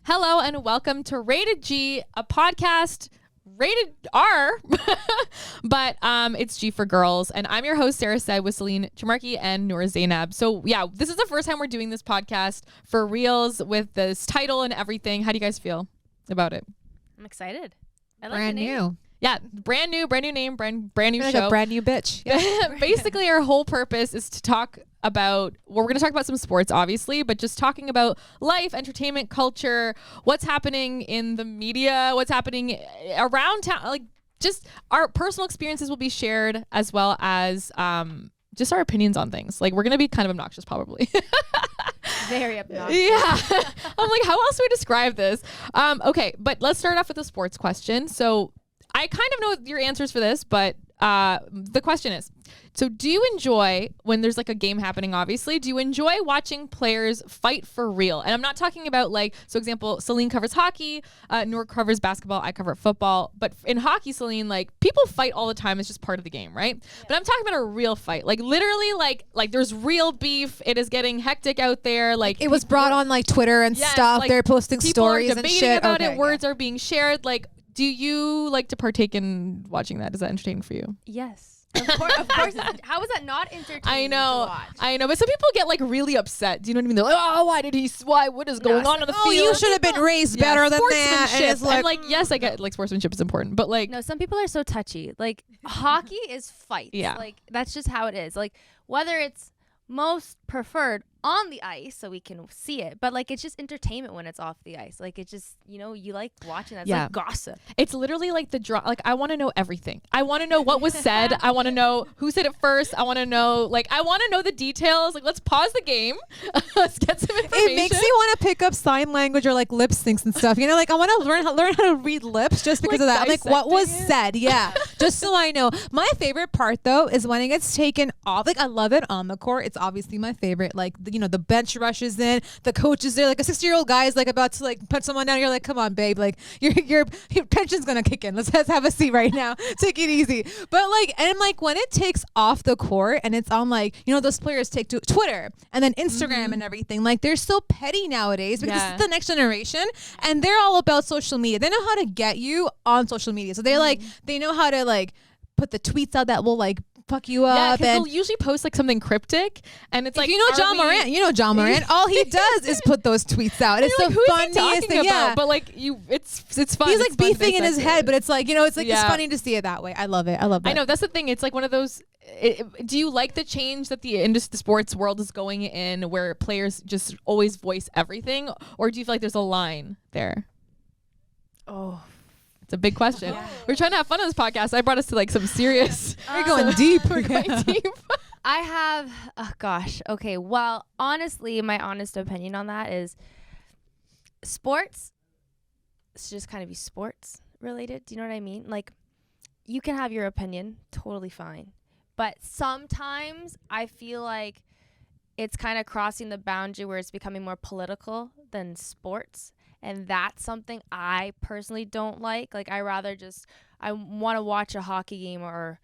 Hello and welcome to Rated G, a podcast rated R, but it's G for girls. And I'm your host, Sarah Said, with Celine, Trimarchi, and Noor, Zainab. So yeah, this is the first time we're doing this podcast for reals with this title and everything. How do you guys feel about it? I'm excited. I like Brand the name. new. Yeah, brand new name, brand new Like show. a brand new bitch. Basically, our whole purpose is to talk about, well, we're going to talk about some sports, obviously, but just talking about life, entertainment, culture, what's happening in the media, what's happening around town. Like, just our personal experiences will be shared, as well as just our opinions on things. Like, we're going to be kind of obnoxious, probably. Very obnoxious. Yeah. I'm like, how else do we describe this? Okay, but let's start off with a sports question. So I kind of know your answers for this, but the question is, so do you enjoy, when there's like a game happening, obviously, do you enjoy watching players fight for real? And I'm not talking about like, so example, Celine covers hockey, Noor covers basketball, I cover football. But in hockey, Celine, like people fight all the time. It's just part of the game, right? Yeah. But I'm talking about a real fight. Like literally like there's real beef. It is getting hectic out there. Like it was brought on like Twitter and stuff. Like, They're posting people stories are debating and shit. about it. Words are being shared. Like, do you like to partake in watching that? Is that entertaining for you? Yes. Of course. How is that not entertaining to watch? I know. But some people get like really upset. Do you know what I mean? They're like, oh, what is going on the field? Oh, you should have been raised better than that. And it's like, yes, I get like sportsmanship is important, but like, no, some people are so touchy. Like hockey is fights. Yeah. Like that's just how it is. Like whether it's most preferred on the ice so we can see it, but like it's just entertainment when it's off the ice. Like it's just, you like watching that. It's like gossip. It's literally like like I want to know everything. I want to know what was said. I want to know who said it first. I want to know the details. Like let's pause the game. Let's get some information. It makes me want to pick up sign language or like lip syncs and stuff. Like I want to learn how to read lips just because of that. Like what was said. Yeah. Just so I know. My favorite part though is when it gets taken off. Like I love it on the court. It's obviously my favorite. Like the bench rushes in, the coach is there, like a 60-year-old guy is like about to like put someone down. You're like, come on, babe, like your pension's gonna kick in. Let's have a seat right now. Take it easy. But like, and like when it takes off the court and it's on like, those players take to Twitter and then Instagram and everything. Like they're so petty nowadays because this is the next generation and they're all about social media. They know how to get you on social media. So they like they know how to like put the tweets out that will like fuck you up. Yeah, because they'll usually post like something cryptic, and it's like, John Morant. All he does is put those tweets out. It's like, the who funniest is he talking thing. about? But like it's fun. He's it's like fun beefing in his head, but it's like it's like it's funny to see it that way. I love it. I love it. I know that's the thing. It's like one of those. Do you like the change that the sports world is going in, where players just always voice everything, or do you feel like there's a line there? Oh. It's a big question. Yeah. We're trying to have fun on this podcast. I brought us to like some serious. We're going deep. We're going deep. I have. Oh gosh. Okay. Well, honestly, my honest opinion on that is sports. It's just kind of be sports related. Do you know what I mean? Like, you can have your opinion, totally fine, but sometimes I feel like it's kind of crossing the boundary where it's becoming more political than sports. And that's something I personally don't like. Like, I want to watch a hockey game or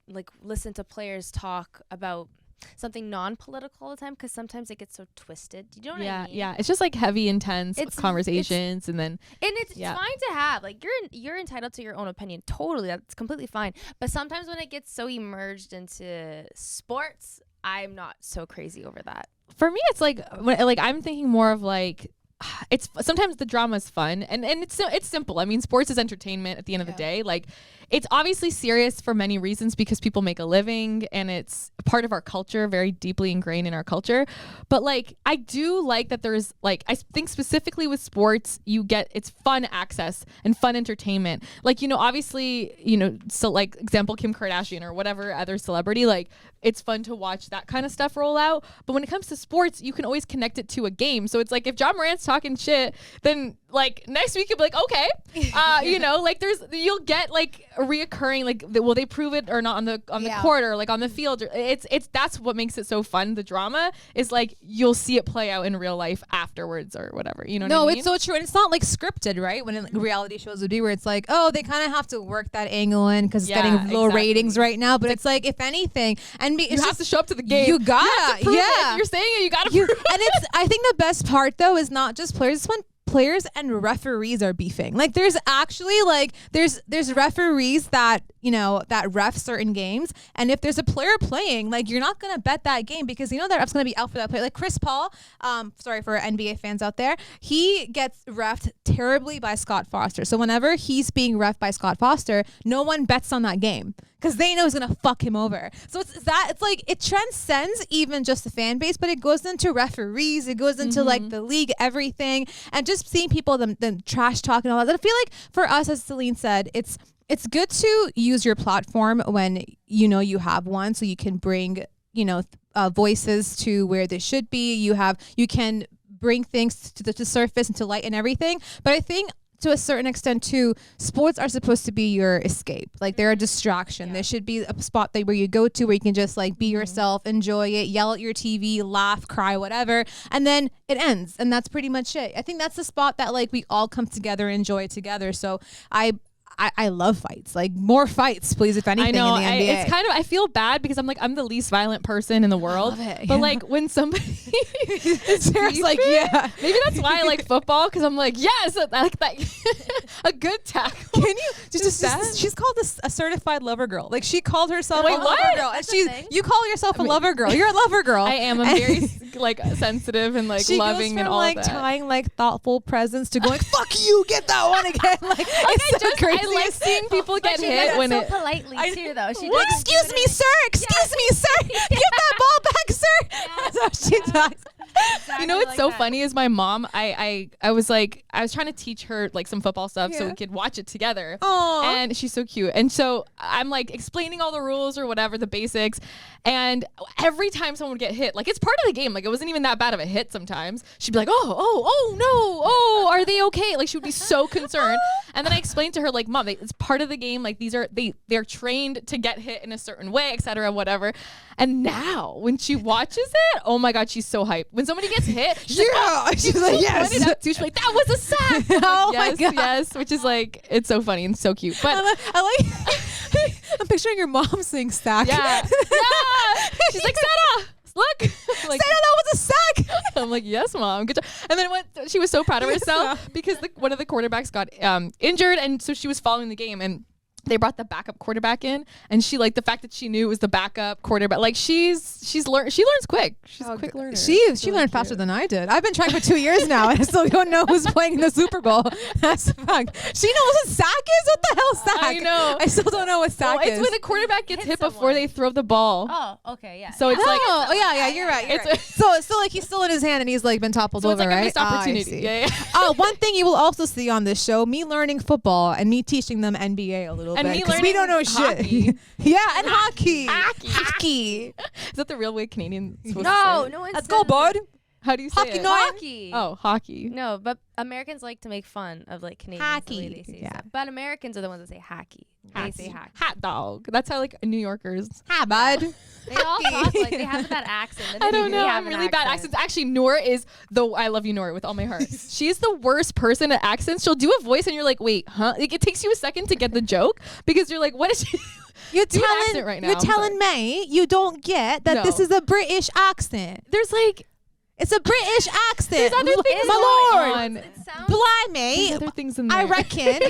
like listen to players talk about something non-political all the time, because sometimes it gets so twisted. Do you know what I mean? Yeah. It's just like heavy, intense conversations, and it's fine to have. Like you're entitled to your own opinion. Totally, that's completely fine. But sometimes when it gets so immersed into sports, I'm not so crazy over that. For me, it's like I'm thinking more of like, it's sometimes the drama is fun and it's simple. I mean, sports is entertainment at the end of the day. Like, it's obviously serious for many reasons because people make a living and it's part of our culture, very deeply ingrained in our culture. But like, I do like that there's like, I think specifically with sports, it's fun access and fun entertainment. Like, obviously, so like example, Kim Kardashian or whatever other celebrity, like it's fun to watch that kind of stuff roll out. But when it comes to sports, you can always connect it to a game. So it's like, if John Morant's talking shit, then like next week you'll be like, okay, like you'll get like a reoccurring, like will they prove it or not on the court or like on the field? It's that's what makes it so fun. The drama is like you'll see it play out in real life afterwards or whatever. What I mean? It's so true, and it's not like scripted, right? When like, reality shows would be where it's like, oh, they kind of have to work that angle in because it's getting low ratings right now. But it's like, if anything, and you have to show up to the game. You gotta, You're saying it. You gotta prove it. And I think the best part though is not just players. It's when players and referees are beefing. Like there's actually like there's referees that that ref certain games, and if there's a player playing, like you're not gonna bet that game because you know that ref's gonna be out for that player. Like Chris Paul, sorry for NBA fans out there, he gets reffed terribly by Scott Foster. So whenever he's being reffed by Scott Foster, no one bets on that game because they know it's gonna fuck him over. So it's like it transcends even just the fan base, but it goes into referees, it goes into like the league, everything, and just seeing people them trash talk and all that. I feel like for us, as Celine said, it's good to use your platform when you have one, so you can bring voices to where they should be. You can bring things to the surface and to light and everything. But I think to a certain extent too, sports are supposed to be your escape. Like they're a distraction. There should be a spot where you go to where you can just like be yourself, enjoy it, yell at your TV, laugh, cry, whatever, and then it ends. And that's pretty much it. I think that's the spot that like we all come together and enjoy together. So I love fights. Like more fights, please, if anything. I know. In the NBA. It's kind of, I feel bad because I'm the least violent person in the world. I love it, but like when somebody is like, yeah. Maybe that's why I like football, because I'm like, yes, I like that. A good tackle. Can you she's called a certified lover girl. Like she called herself a lover girl. And you call yourself a lover girl. You're a lover girl. I am. I'm very like sensitive and like loving goes from, and all like that. tying like thoughtful presents to going fuck you, get that one again. Like it's so crazy. I like seeing people get hit when so it politely too, though. She What? doesn't Excuse do me, it sir. Excuse me, sir. Give that ball back, sir. That's how she talks. You know what's so funny is my mom, I was trying to teach her like some football stuff so we could watch it together. Aww. And she's so cute. And so I'm like explaining all the rules or whatever, the basics. And every time someone would get hit, like it's part of the game. Like it wasn't even that bad of a hit sometimes. She'd be like, oh no, are they okay? Like she would be so concerned. And then I explained to her like, Mom, it's part of the game. Like they're trained to get hit in a certain way, etc., whatever. And now when she watches it, oh my God, she's so hyped. When somebody gets hit, she's like, yes. She's like, that was a sack. Oh like, my God. Yes, which is like, it's so funny and so cute. But I like I'm picturing your mom saying sack. yeah. She's like, Sarah, look. Like, Sarah, that was a sack. I'm like, yes, Mom, good job. And then she was so proud of herself because one of the quarterbacks got injured, and so she was following the game, and they brought the backup quarterback in, and she like the fact that she knew it was the backup quarterback. Like she learns quick. She's a quick learner. She learned faster than I did. I've been trying for 2 years now, and I still don't know who's playing in the Super Bowl. That's fuck. She knows what sack is. What the hell sack? I know. I still don't know what sack is. It's when the quarterback gets hit before they throw the ball. Oh, okay, yeah. So it's like, yeah, you're right. So like he's still in his hand, and he's like been toppled so over, it's like right? a missed opportunity. Yeah. One thing you will also see on this show: me learning football and me teaching them NBA a little And bit. me 'Cause learning we don't know hockey. shit. Yeah, and hockey. Hockey. Is that the real way Canadians supposed to say No, it? no one Let's says go, bud. How do you say Hockey, it? no. hockey. Oh, hockey. No, but Americans like to make fun of like Canadians the way Hockey, they say yeah. stuff. But Americans are the ones that say hockey. They say hockey. Hot dog. That's how like New Yorkers. Hi, bud. They all talk like they have that accent. And I then don't they know. have I'm an really bad at accent. accents. Actually, Noor is I love you, Noor, with all my heart. She's the worst person at accents. She'll do a voice and you're like, wait, huh? Like it takes you a second to get the joke because you're like, what is she? You're Do an accent right now. You're I'm telling me you don't get that No. this is a British accent. There's like It's a British accent. there's other things My going lord. on. It sounds Blimey. There's other things in there. I reckon.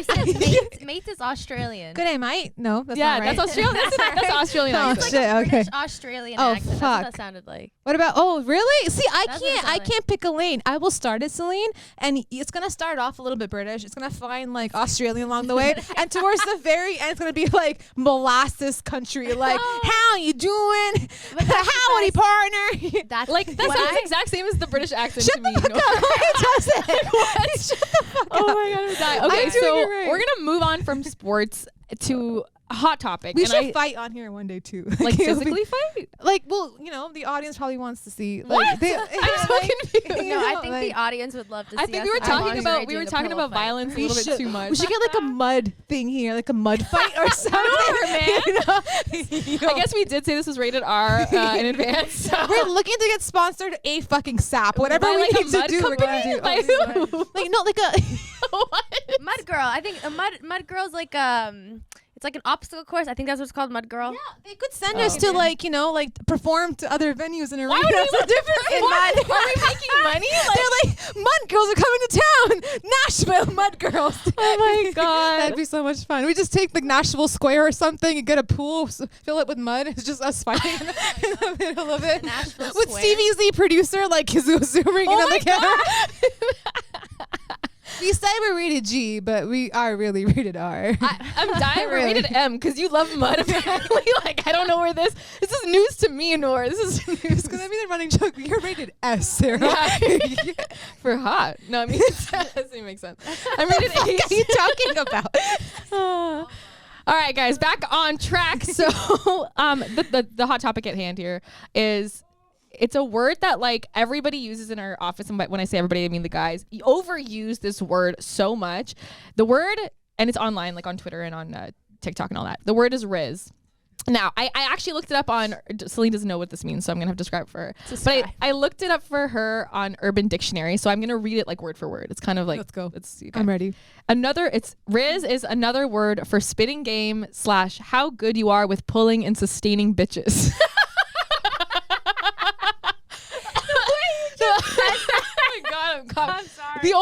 mate is Australian. Good day, mate. No, that's yeah, not right. that's Australian. That's Australian Oh, accent. It's like shit, a British okay. Australian Oh, accent. That's fuck. what that sounded like. What about? Oh, really? See, I That's what it sounded like. can't pick a lane. I will start it, Celine, and it's gonna start off a little bit British. It's gonna find like Australian along the way, and towards the very end, it's gonna be like molasses country. Like, how you doing? But that's the Howdy, best. partner. That's Like that when sounds I- exact same as the British accent Shut to me. the fuck you know? up. It doesn't. What? Shut the fuck Oh up. my god, I'm dying. I'm Okay, doing so it right. we're gonna move on from sports to a hot topic. We and should fight on here one day too. like It'll be- physically fight. Like, well, the audience probably wants to see. Like, What? They, I'm so confused. No, I think the audience would love to see I think us we were in talking lingerie about doing a pillow fight. violence a little bit too much. We should get like a mud thing here, like a mud fight or something. man. Yo. I guess we did say this was rated R in advance. So. We're looking to get sponsored a fucking sap. Whatever By, we like, a need to mud do, we're gonna company? do. By who? Like no, like a What? Mud girl. I think mud girl's like It's like an obstacle course. I think that's what it's called, Mud Girl. Yeah, they could send us to like, you know, like perform to other venues and arenas. Why would we different in mud? Are we making money? They're like, Mud Girls are coming to town. Nashville Mud Girls. Oh my God. That'd be so much fun. We just take like Nashville Square or something and get a pool, fill it with mud. It's just us fighting in the middle of it. Nashville With Square. Stevie Z, producer, like zooming in on the camera. We say we're rated G, but we are really rated R. I'm dying. We're Really? rated M because you love mud. Apparently, like I don't know where this is news to me, Noor. This is news. It's gonna be the running joke. You're rated S, Sarah. For hot. No, I mean that doesn't make sense. I'm rated A. What are you talking about? All right, guys, back on track. So, the hot topic at hand here is. It's a word that like everybody uses in our office, and when I say everybody, I mean the guys. You overuse this word so much. The word, and it's online, like on Twitter and on TikTok and all that. The word is Riz. Now, I actually looked it up on. Celine doesn't know what this means, so I'm gonna have to describe it for her. But I looked it up for her on Urban Dictionary, so I'm gonna read it like word for word. It's kind of like Let's go. It's okay. I'm ready. Riz is another word for spitting game / how good you are with pulling and sustaining bitches. Oh my God, I'm sorry. The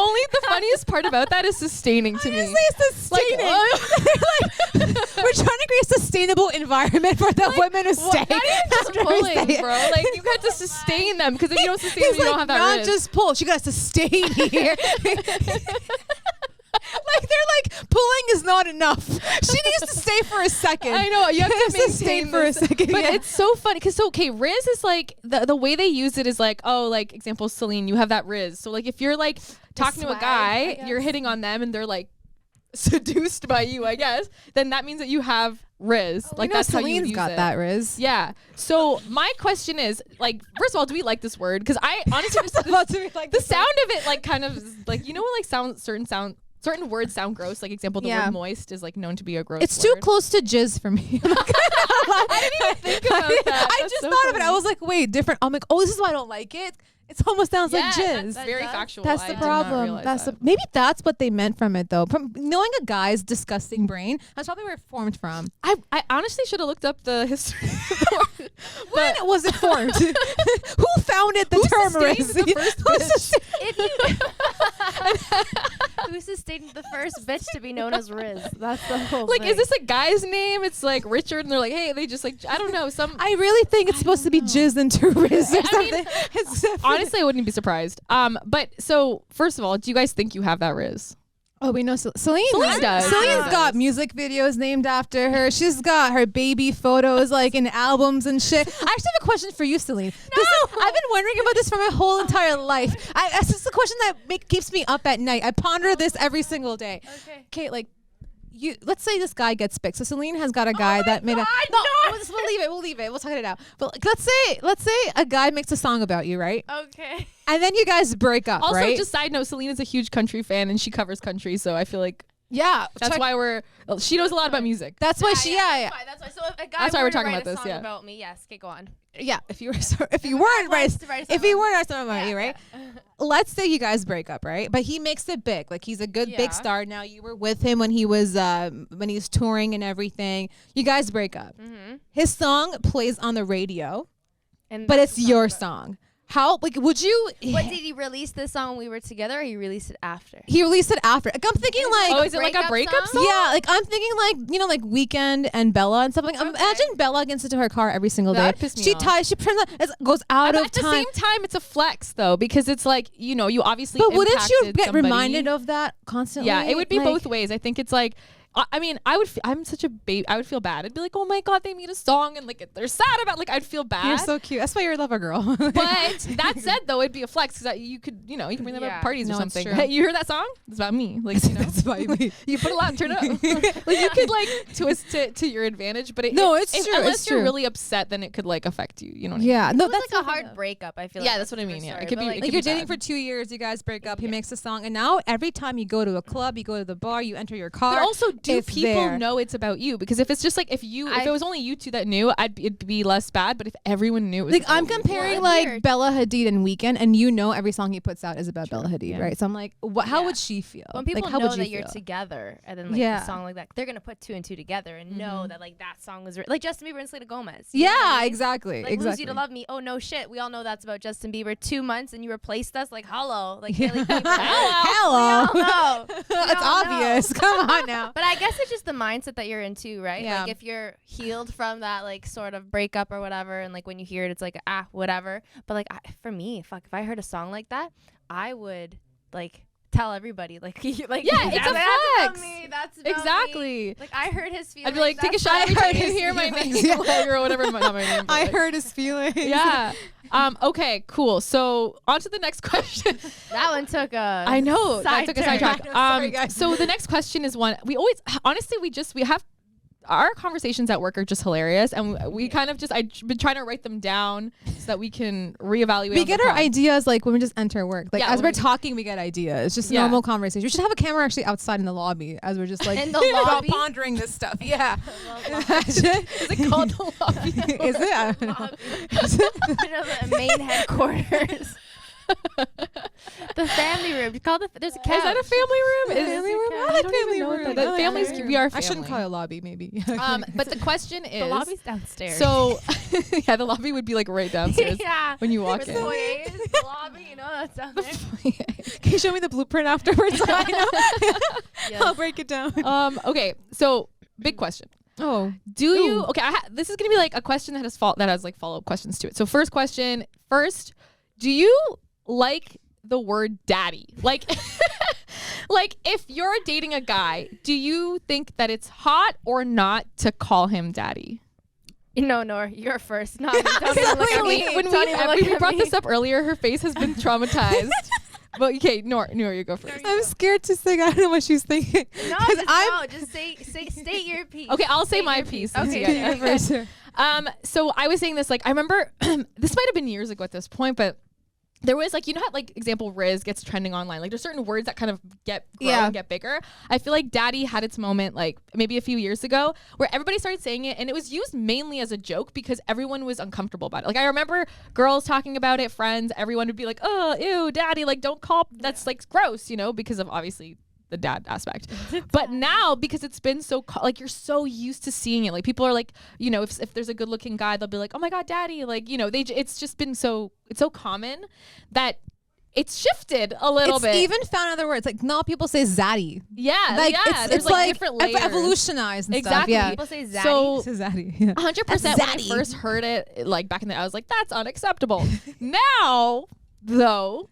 funniest part about that is sustaining to me. Sustaining. We're trying to create a sustainable environment for the women to stay. Not even just After we say pulling, it. bro. Like you got to sustain them because if you don't sustain them, He's you like, don't have that not Riz. just pull. She got to sustain here. Like they're like pulling is not enough. She needs to stay for a second. I know you have to sustain maintain for a this. second. But yeah. it's so funny because Riz is like the way they use it is like, oh, like example Celine, you have that Riz. So like if you're like talking to a swag, guy, I you're guess. hitting on them and they're like seduced by you, I guess. Then that means that you have Riz. Like that's how you Celine's use got it. that Riz. Yeah. So my question is, like, first of all, do we like this word? Because I honestly just About to be like the sound of it, like, kind of is, like, you know, when like certain words sound gross. Like example, the Yeah. word moist is like known to be a gross. It's too word. close to jizz for me. I didn't even think about that. I That's just so thought of it. funny. I was like, wait, different. I'm like, oh, this is why I don't like it. It almost sounds like jizz. That Very does. factual. That's I the did not problem. realize That's that. maybe that's what they meant from it though. From knowing a guy's disgusting brain, that's probably where it formed from. I honestly should have looked up the history of the word. When was it formed? Who founded the term sustained Riz? the first Who bitch? Who sustained the first bitch to be known as Riz? That's the whole Like, thing. is this a guy's name? It's like Richard, and they're like, hey, they just like, I don't know, some. I really think it's supposed to be jizz into Riz or I mean, something. It's definitely- Honestly, I wouldn't be surprised. But so first of all, do you guys think you have that Riz? Oh, we know Celine. Celine does. Celine's Does. got music videos named after her. She's got her baby photos like in albums and shit. I actually have a question for you, Celine. I've been wondering about this for my whole entire life. This is a question that keeps me up at night. I ponder this every single day. Okay. Kate, like, let's say this guy gets picked. So Celine has got a guy that made a we'll leave it. We'll talk it out. But like, let's say a guy makes a song about you, right? Okay. And then you guys break up, Also, right? just side note, Celine is a huge country fan, and she covers country, so I feel like yeah. that's why she knows a lot about music. That's why she. Yeah. That's why. So if a guy That's why were we're to talking write about a this, song yeah. about me, yes. Okay, go on. Yeah, if you weren't right, if he weren't talking about you, right? Let's say you guys break up, right? But he makes it big. Like he's a good Yeah. big star. Now you were with him when he was touring and everything. You guys break up. Mm-hmm. His song plays on the radio, And but that's it's the song your about- song. How would you? What did he release this song when we were together, or he released it after? He released it after. Like, I'm thinking like. Oh, is it like a breakup song? Yeah, like I'm thinking like like Weekend and Bella and stuff like. Okay. Imagine Bella gets into her car every single That day. pissed me She off. she turns goes out But of at the time. same time, it's a flex though, because it's like, you know, you obviously. But wouldn't you impacted get somebody. reminded of that constantly? Yeah, it would be Like- both ways. I think it's like, I mean, I'm such a baby. I would feel bad. I'd be like, oh my God, they made a song and like they're sad about. Like I'd feel bad. You're so cute. That's why you're a lover girl. But that said, though, it'd be a flex because you could bring them Yeah. up parties or No, it's something. true. Hey, you heard that song? It's about me. Like, you know, That's why we- you put a lot and turn it up. Like you could like twist it to your advantage, but it's true. Unless It's you're true. really upset, then it could like affect you. You know what I mean? Yeah, no, It was that's like a the thing, hard though. breakup. I feel. Yeah, like that's what I a mean, yeah. story, It could but, be- like, it Like could you're be dating bad. for 2 years, you guys break up. He Yeah. makes a song, and now every time you go to a club, you go to the bar, you enter your car. But also, do it's people there. know it's about you? Because if it's just like if it was only you two that knew, it'd be less bad. But if everyone knew, it was Like about I'm you. comparing Yeah, like weird. Bella Hadid and Weekend, and you know every song he puts out is about Bella Hadid, yeah. right? So I'm like, how Yeah. would she feel? When people like, how know would you that you're feel? together and then like Yeah. a song like that, they're gonna put 2 and 2 together and know that like that song was like Justin Bieber and Selena Gomez. You know what I Yeah, mean? exactly. Like Lose You to Love Me. Oh no shit. We all know that's about Justin Bieber. 2 months and you replaced us. Like hello. Like Hailey Bieber. Hello. We all know. It's obvious. Come on now. But I guess it's just the mindset that you're into, right? Yeah. Like if you're healed from that like sort of breakup or whatever, and like when you hear it, it's like whatever. But like for me, fuck, if I heard a song like that, I would like tell everybody like like Yeah, it's a that's flex. about me. That's about Exactly. me. Like I heard his feelings. I'd be like, take a that's shot why every I time heard you his hear my feelings. name or whatever. Not my name. but, I like- heard his feelings. Yeah. Okay. Cool. So on to the next question. That one took a. I know that took a turn. sidetrack. Sorry, guys. So the next question is one we always honestly we have our conversations at work are just hilarious, and we kind of just I've been trying to write them down so that we can reevaluate. We on get the our pod. ideas like when we just enter work. Like Yeah, as when we're we- talking, we get ideas. It's just a Yeah. normal conversation. We should have a camera actually outside in the lobby as we're just like In the lobby? pondering this stuff. Yeah. Is it called the lobby? Is it? I don't know. Lobby. You know, the main headquarters. The family room. You call there's a couch. Is that a family room? Is- Family room? I I like don't even family know what room. that- I like families, family we are room. I family. shouldn't call it a lobby, maybe. But the question is, The lobby's downstairs. so yeah, the lobby would be like right downstairs yeah. when you walk Where in. the foyer is, the lobby, you know, that's down there. Can you show me the blueprint afterwards? I know. Yes. I'll break it down. Okay, so big question. Oh. Do you okay? This is gonna be like a question that has like follow up questions to it. So first question, do you like the word daddy? Like, like if you're dating a guy, do you think that it's hot or not to call him daddy? No, Noor, you're first. Not me. Don't even look at me. When Don't even look we at brought me. this up earlier, her face has been traumatized. But okay, Noor, you go first. I'm scared to say. I don't know what she's thinking. No, 'Cause just state your piece. Okay, I'll say State my your piece. Okay, since you guys- okay. First, sure. So I was saying this, like, I remember this might have been years ago at this point, but there was like, you know how like example Riz gets trending online, like there's certain words that kind of grow and get bigger. I feel like daddy had its moment like maybe a few years ago where everybody started saying it, and it was used mainly as a joke because everyone was uncomfortable about it. Like I remember girls talking about it, friends, everyone would be like, oh ew daddy, like don't call, that's like gross, you know, because of obviously the dad aspect. But now because it's been so like you're so used to seeing it, like people are like, you know, if there's a good looking guy, they'll be like, oh my god daddy, like, you know, it's just been so common that it's shifted a little bit. It's even found other words. Like now people say zaddy. Yeah, Like yeah. it's There's like different layers. evolutionized and Exactly. stuff. Yeah. People say zaddy. So It's a zaddy. Yeah. 100% That's when I zaddy. first heard it, like back in the day, I was like, that's unacceptable. Now, though,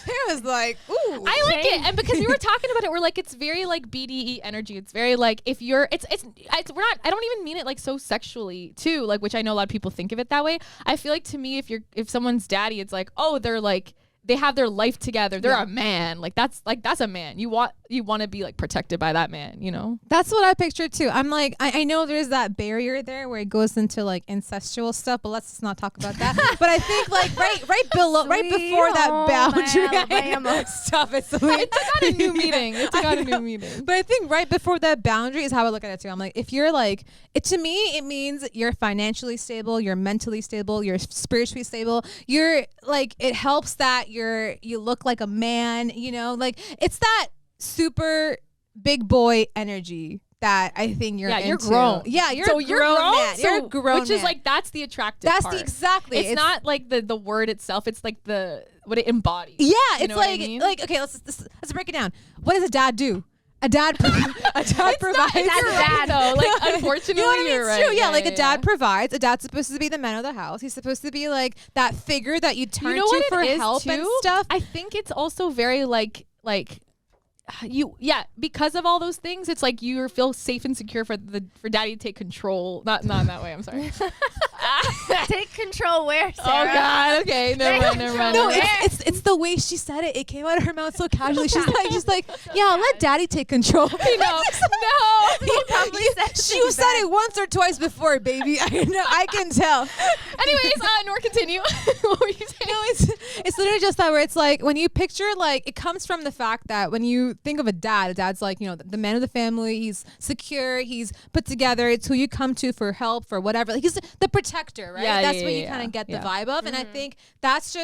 It was like, ooh. I like it, and because we were talking about it, we're like, it's very like BDE energy. It's very like if you're, it's we're not. I don't even mean it like so sexually too, like which I know a lot of people think of it that way. I feel like to me, if someone's daddy, it's like, oh, they're like they have their life together. They're a man. Like that's a man. You want to be like protected by that man. You know. That's what I pictured too. I'm like, I know there's that barrier there where it goes into like incestual stuff, but let's not talk about that. But I think like right below, right Sweet before that home boundary. Alabama. Stop it, Celine. It took out a new meeting. It took out a new meeting. But I think right before that boundary is how I look at it too. I'm like, if you're like, to me, it means you're financially stable, you're mentally stable, you're spiritually stable. You're like, it helps that you look like a man, you know, like it's that super big boy energy that I think you're into. You're grown. Yeah, you're so a grown man. You're a so- grown which is man. like that's the attractive That's part. exactly. It's not like the word itself. It's like what it embodies. Yeah, You it's know what I like mean? like okay, let's break it down. What does a dad do? A dad provides. That's dad though. Like unfortunately, You know what I mean? you're It's right. true. Yeah, like a dad provides. A dad's supposed to be the man of the house. He's supposed to be like that figure that you turn You know to what for it is help too? and stuff. I think it's also very like because of all those things, it's like you feel safe and secure for daddy to take control. Not in that way. I'm sorry. Take control where, Oh Sarah? God. Okay. Never mind. No, it's the way she said it. It came out of her mouth so casually. She's like, yeah, I'll let daddy take control. No. He probably said She said it once or twice before, baby. I know. I can tell. Anyways, Noor, continue. What were you saying? No, it's literally just that where it's like when you picture like it comes from the fact that when you think of a dad's like, you know, the man of the family. He's secure. He's put together. It's who you come to for help, for whatever. Like he's the protector, right? Yeah, That's yeah, what you yeah, kind of get the yeah. vibe of, and I think that's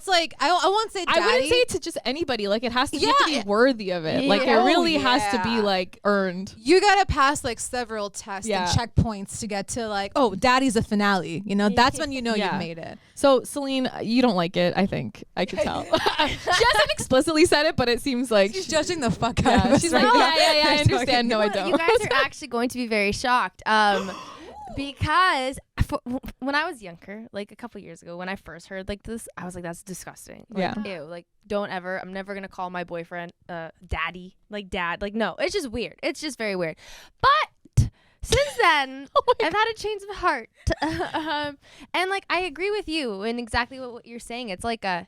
like I won't say daddy. I wouldn't say it to just anybody. Like it has to, you have to Yeah. be worthy of it. Yeah. Like it Oh, really has to be yeah. like earned. You gotta pass like several tests Yeah. and checkpoints to get to like, oh, daddy's a finale. You know, that's when you know Yeah. you've made it. So Celine, you don't like it. I think I could tell. She hasn't explicitly said it, but it seems like She's judging the fuck out of Yeah, us. she's right like, now. yeah. I She's understand. No, I Well, don't. You guys are actually going to be very shocked. Because when I was younger, like a couple years ago, when I first heard like this, I was like, that's disgusting. Like, Yeah. ew. Like, don't ever. I'm never gonna call my boyfriend daddy. Like dad. Like no. It's just weird. It's just very weird. But since then, I've had a change of heart. And like I agree with you in exactly what you're saying. It's like a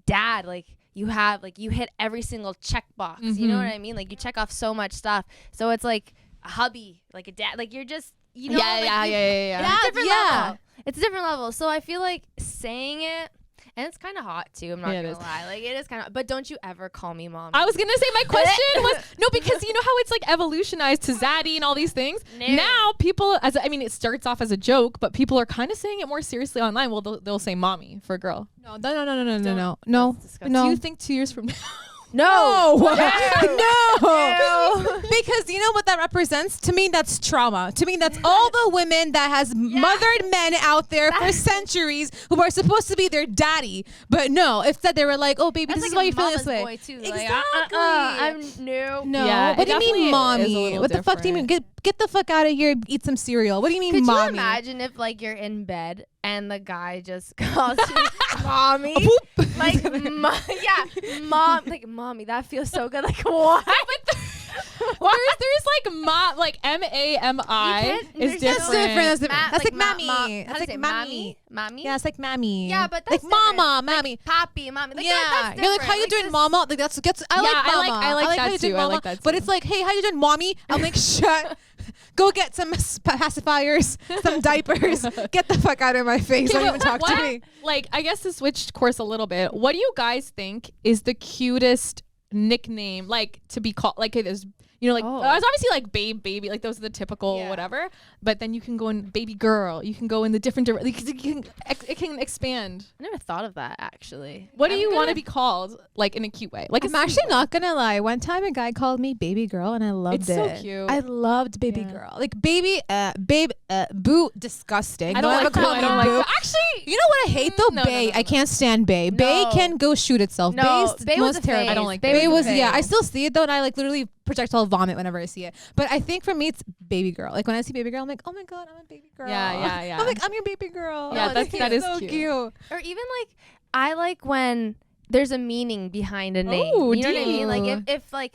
dad. Like you have like you hit every single checkbox. You know what I mean? Like you check off so much stuff. So it's like a hubby, like a dad. Like you're just. You know, Yeah. It's a different Yeah. level. It's a different level. So I feel like saying it, and it's kind of hot too. I'm not Yeah, it gonna is. lie. Like it is kind of. But don't you ever call me mom? I was gonna say my question was no, because you know how it's like evolutionized to zaddy and all these things. No. Now people, it starts off as a joke, but people are kind of saying it more seriously online. Well, they'll say mommy for a girl. No. That's disgusting. Do you think 2 years from now? No. No. Because you know what that represents? To me, that's trauma. To me, that's all the women that has mothered men out there for centuries who are supposed to be their daddy. But no, instead they were like, oh, baby, That's this is like why a you feel this mama's way. boy too. Exactly. Like, I'm no. No. Yeah, What it do you definitely mean, is a mommy? little What the fuck do you mean? different. Get the fuck out of here. Eat some cereal. What do you mean, Could mommy? you imagine if like you're in bed and the guy just calls you mommy? Like, mom, like mommy. That feels so good. Like what? There's like MAMI is There's different. That's like mommy. That's like mommy. Mommy. Yeah, it's like mommy. Yeah, but that's like mama, different. mommy. Papi, mommy. Like, Yeah, that's you're like, how you different. doing, this- mama? Like that's I like Yeah, mama. I like how that you doing, too. I mama. like that But too. it's like, hey, how you doing, mommy? I'm like, shut. Go get some pacifiers, some diapers. Get the fuck out of my face. Don't even talk to me. Like, I guess to switch course a little bit, what do you guys think is the cutest nickname, like, to be called? Like, there's, you know, like, Oh. I was obviously like baby, like those are the typical Yeah. whatever. But then you can go in baby girl. You can go in the different like, it can expand. I never thought of that actually. What do I'm you want to gonna- be called, like in a cute way? Like, I'm actually not gonna lie. One time a guy called me baby girl and I loved It's it. so cute. I loved baby Yeah. girl. Like babe, boo, disgusting. I don't like call that. I me don't like boo. that. Actually, You know what I hate though? No, Bae. no. I can't stand Bae. Bae No. can go shoot itself. No, Bae's Bae was most a terrible. phase. I don't like Bae a was phase. I still see it though, and I like literally projectile vomit whenever I see it. But I think for me it's baby girl. Like when I see baby girl, I'm like, oh my god, I'm a baby girl. Yeah. I'm like, I'm your baby girl. Yeah, Oh, that is so cute. Or even like I like when there's a meaning behind a name. Oh, You know what I mean? Like dear. if like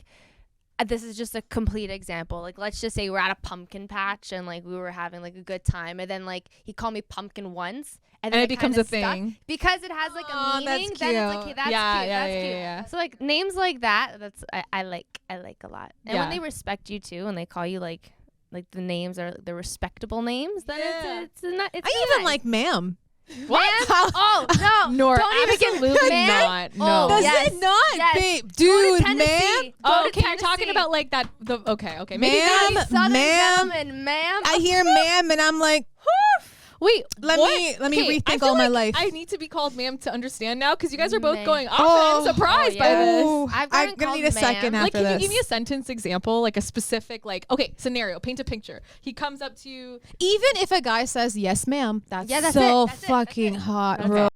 this is just a complete example. Like let's just say we're at a pumpkin patch and like we were having like a good time, and then like he called me pumpkin once, and then it becomes kinda a thing. stuck. Because it has like Aw, a that's meaning. Then it's like, cute. hey, that's Yeah, cute. yeah, That's yeah, cute. yeah. So like names like that, I like a lot. And when Yeah. they respect you too, and they call you like the names are the respectable names, then Yeah. it's nice. I even like ma'am. What? Oh no! Nor Don't even get absolutely man. not. No. Oh, Does yes. it not, Yes. babe? Go to Dude, Tennessee. ma'am. Go to Okay, you're talking Tennessee. about like that. Okay. Maybe Ma'am, not. Southern ma'am. gentleman, ma'am. I hear ma'am and I'm like, Wait, let what? me Okay, I rethink feel all my like life. I need to be called ma'am to understand now because you guys are both Ma'am. going off. Oh. And I'm surprised by yeah. this. Ooh, I've I'm gotten gonna need a called second ma'am. after Like, can this. you give me a sentence example, like a specific, like, okay, scenario, paint a picture. He comes up to you. Even if a guy says yes, ma'am, that's Yeah, that's so it. That's it. fucking That's it. hot, That's bro.